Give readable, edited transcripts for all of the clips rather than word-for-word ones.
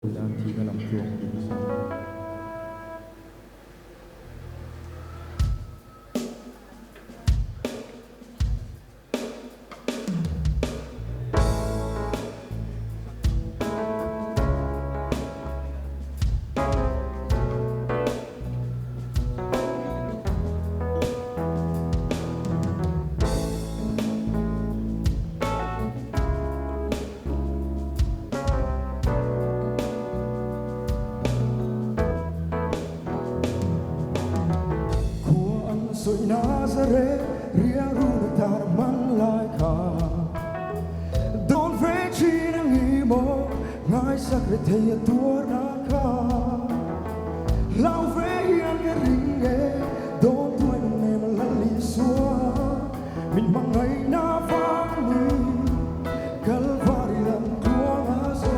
đang chỉ là làm chuồng thì sao. Soy Nazareth, riaruna taraman lai ka. Don't venture in imo, ngai sakreteya tuara ka. Lau veyan keringe, don't do it name lali sua. Min mangai na fami, kalvari dan tuanga so.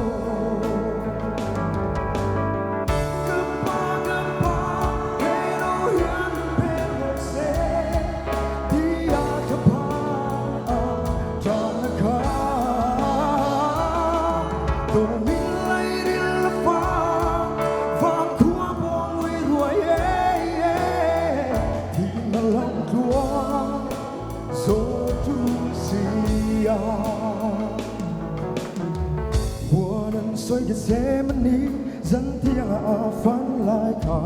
Soy cái xe mình đi dẫn tiếng à phán lại cả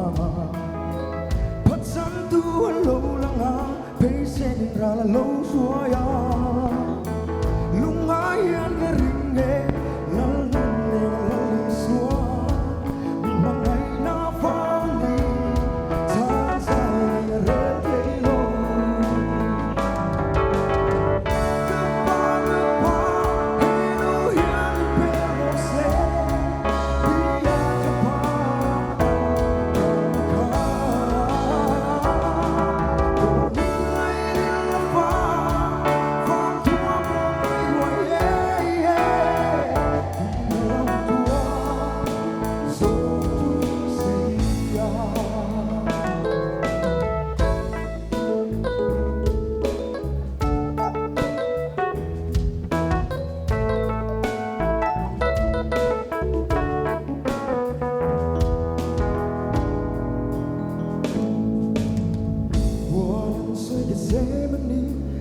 bắt dẫn tu lâu lăng à bây xe đi ra là lâu rồi à lung ai ăn cái ring nghe lăn lăn nghe lăn xóa mình mang ngày na phán đi xa xa rơi thế lâu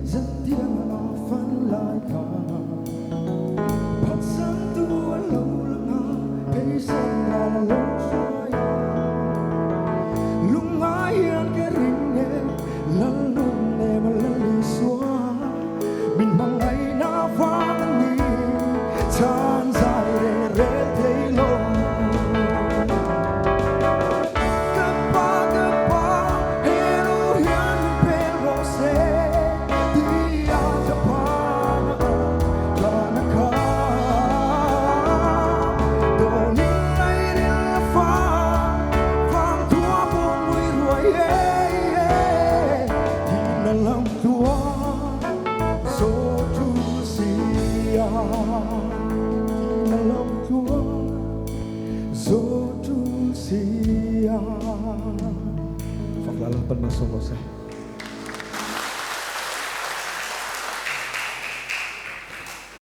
dẫn tiếng à phán lại cả bắt dẫn tu lâu lăng à bây giờ là lâu rồi lung ai hiền cái ring nghe lăn lung nè mà lăn đi xóa mình mang ngày na phán đi chan dài để thấy lâu Fakta 8 masuk